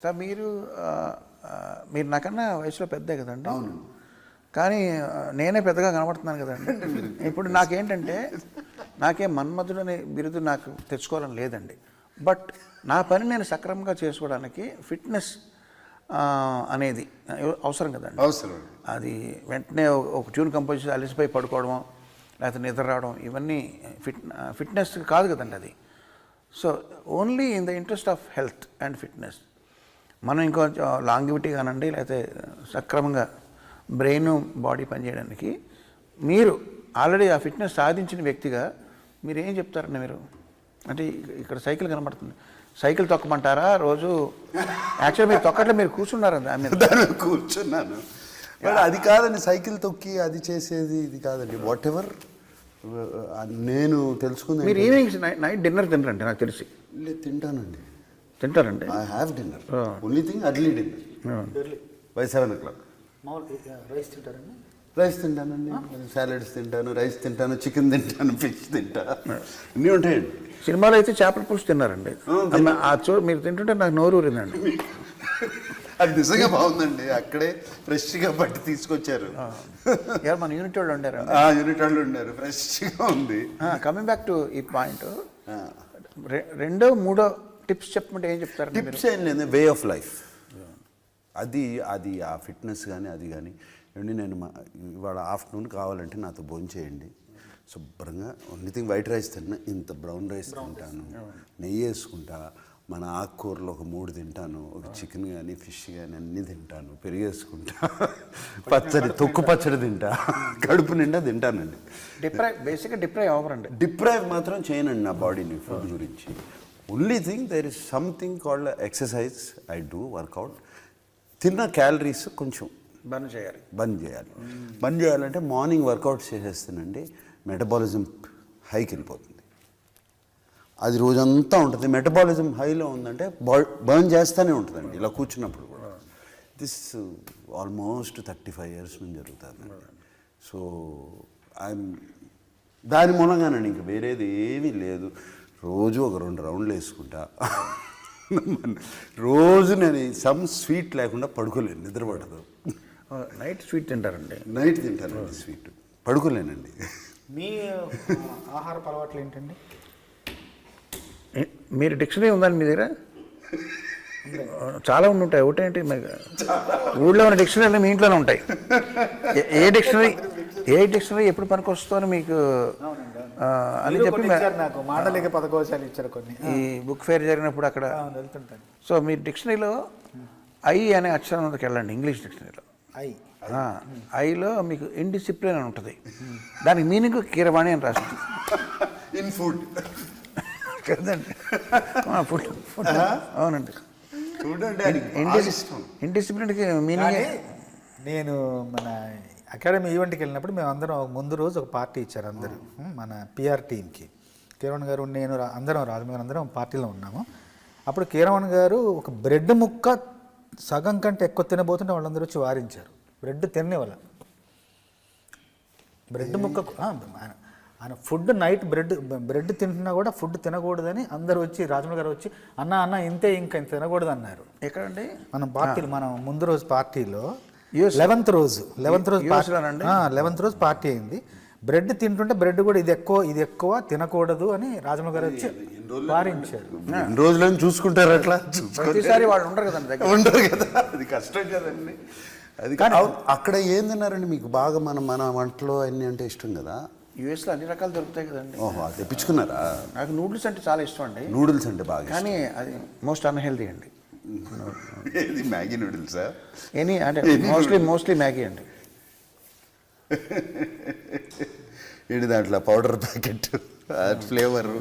Sir మీరు నాకన్నా వయసులో పెద్దే కదండి. అవును. కానీ నేనే పెద్దగా కనబడుతున్నాను కదండి. ఇప్పుడు నాకేంటంటే నాకేం మన్మధుడనే బిరుదు నాకు తెచ్చుకోవాలని లేదండి. బట్ నా పని నేను సక్రమంగా చేసుకోవడానికి ఫిట్నెస్ అనేది అవసరం కదండి. అవసరం. అది వెంటనే ఒక ట్యూన్ కంపోజ్ చేసి అలసిపోయి పడుకోవడం లేకపోతే నిద్ర రావడం ఇవన్నీ ఫిట్నెస్ కాదు కదండి అది. So only in the interest of health and fitness మనం ఇంకొంచెం లాంగివిటీ కానండి లేకపోతే సక్రమంగా బ్రెయిన్ బాడీ పనిచేయడానికి మీరు ఆల్రెడీ ఆ ఫిట్నెస్ సాధించిన వ్యక్తిగా మీరు ఏం చెప్తారండి? మీరు అంటే ఇక్కడ సైకిల్ కనబడుతుంది, సైకిల్ తొక్కమంటారా రోజు? యాక్చువల్గా మీరు తొక్కట్లో మీరు కూర్చున్నారండి దాని మీద. కూర్చున్నాను, అది కాదండి. సైకిల్ తొక్కి అది చేసేది ఇది కాదండి. వాట్ ఎవర్ నేను తెలుసుకుంది. మీరు ఈవినింగ్ నైట్ డిన్నర్ తినరండి నాకు తెలిసి? లేదు, తింటానండి. తింటారండి? I have dinner. Only thing early dinner by 7 o'clock. Rice తింటారండి? రైస్ తింటానండి, సాలడ్స్ తింటాను, రైస్ తింటాను, చికెన్ తింటాను, ఫిష్ తింటా, అన్నీ ఉంటాయండి. సినిమాలో అయితే చేపల పులుసు తిన్నారండి. మీరు తింటుంటే నాకు నోరు ఊరిందండి. అది నిజంగా బాగుందండి. అక్కడే ఫ్రెష్గా పట్టి తీసుకొచ్చారు. మన యూనిట్ వాళ్ళు ఉండారు. యూనిట్ వాళ్ళు ఉన్నారు, ఫ్రెష్గా ఉంది. కమింగ్ బ్యాక్ టు ఈ పాయింట్, రెండో మూడో టిప్స్ చెప్పమంటే ఏం చెప్తారు? టిప్స్ ఏం లేదు, వే ఆఫ్ లైఫ్. అది ఆ ఫిట్నెస్ కానీ అది కానీ ఏమండి. నేను ఇవాళ ఆఫ్టర్నూన్ కావాలంటే నాతో భోజనం చేయండి, శుభ్రంగా ఓన్లీ థింగ్ వైట్ రైస్ తిన్నా, ఇంత బ్రౌన్ రైస్ తింటాను, నెయ్యి వేసుకుంటా, మన ఆకుకూరలు ఒక 3 తింటాను, ఒక చికెన్ కానీ ఫిష్ కానీ అన్నీ తింటాను, పెరిగేసుకుంటా, పచ్చడి తొక్కు పచ్చడి తింటా, కడుపు నిండా తింటానండి. బేసిక్గా డిప్రైవ్ అవ్వరండి. డిప్రైవ్ మాత్రం చేయనండి నా బాడీని ఫుడ్ గురించి. Only thing there is something called exercise. I do workout. తిన్న క్యాలరీస్ కొంచెం బంద్ చేయాలి. బంద్ చేయాలంటే మార్నింగ్ వర్కౌట్ చేసేస్తానండి, మెటబాలిజం హైకి వెళ్ళిపోతుంది. అది రోజంతా ఉంటుంది. మెటబాలిజం హైలో ఉందంటే బర్న్ చేస్తూనే ఉంటుందండి ఇలా కూర్చున్నప్పుడు కూడా. దిస్ ఆల్మోస్ట్ 35 years నుంచి జరుగుతుంది. సో దాని మూలంగానండి, ఇంక వేరేది ఏమీ లేదు. రోజు ఒక 2 రౌండ్లు వేసుకుంటా. రోజు నేను సమ్ స్వీట్ లేకుండా పడుకోలేను, నిద్రపడదు. నైట్ స్వీట్ తింటారండి? నైట్ తింటానండి స్వీట్, పడుకోలేనండి. మీ ఆహార అలవాట్లు ఏంటండి? మీరు డిక్షనరీ ఉందండి మీ దగ్గర? చాలా ఉంటాయి. ఒకటేంటి ఊళ్ళో ఉన్న డిక్షనరీలు మీ ఇంట్లోనే ఉంటాయి. ఏ డిక్షనరీ ఎప్పుడు పనికి వస్తుందని మీకు అని చెప్పి నాకు మాటలేక పదకోశాలు ఇచ్చారు కొన్ని. ఈ బుక్ ఫేర్ జరిగినప్పుడు అక్కడ వెళ్తుంటాను. సో మీరు డిక్షనరీలో ఐ అనే అక్షరం మీదకి వెళ్ళండి. ఇంగ్లీష్ డిక్షనరీలో ఐలో మీకు ఇండిసిప్లిన్ అని ఉంటుంది. దానికి మీనింగ్ కీరవాణి అని రాస్తుంది. ఇన్ ఫుడ్ కదండి? ఫుడ్. అవునండి. ఇండిసిప్లిన్కి మీనింగ్. నేను మన అకాడమీ ఈవెంట్కి వెళ్ళినప్పుడు మేము అందరం ముందు రోజు ఒక పార్టీ ఇచ్చారు అందరూ, మన పిఆర్ టీమ్కి. కీరవణ్ గారు, నేను అందరం రాజమౌళి అందరం పార్టీలో ఉన్నాము. అప్పుడు కీరవణ్ గారు ఒక బ్రెడ్ ముక్క సగం కంటే ఎక్కువ తినబోతుంటే వాళ్ళందరూ వచ్చి వారించారు. బ్రెడ్ తినేవాళ్ళ బ్రెడ్ ముక్క ఆయన ఫుడ్ నైట్ బ్రెడ్ తింటున్నా కూడా ఫుడ్ తినకూడదని అందరూ వచ్చి, రాజమౌళి గారు వచ్చి అన్న ఇంతే, ఇంకా ఇంత తినకూడదు అన్నారు. ఎక్కడండి? మనం ముందు రోజు పార్టీలో 11th రోజు పార్టీ అయింది. బ్రెడ్ తింటుంటే బ్రెడ్ కూడా ఇది ఎక్కువ తినకూడదు అని రాజమౌళి గారు వచ్చి వారించారు. రోజులను చూసుకుంటారు అట్లా. ప్రతిసారి వాళ్ళు ఉండరు కదండి, ఉండరు కదా, అది కష్టం కదండి. అది అక్కడ ఏం తిన్నారండి మీకు బాగా? మన వంటలో అన్నీ అంటే ఇష్టం కదా. యూఎస్లో అన్ని రకాలు దొరుకుతాయి కదండి. ఓహో, తెప్పించుకున్నారా? నాకు నూడిల్స్ అంటే చాలా ఇష్టం అండి. నూడిల్స్ అంటే బాగా, కానీ అది మోస్ట్ అన్హెల్దీ అండి. ఏది మ్యాగీ నూడిల్సా? అంటే మోస్ట్లీ మ్యాగీ అండి. ఏంటి దాంట్లో పౌడర్ ప్యాకెట్, ఫ్లేవర్.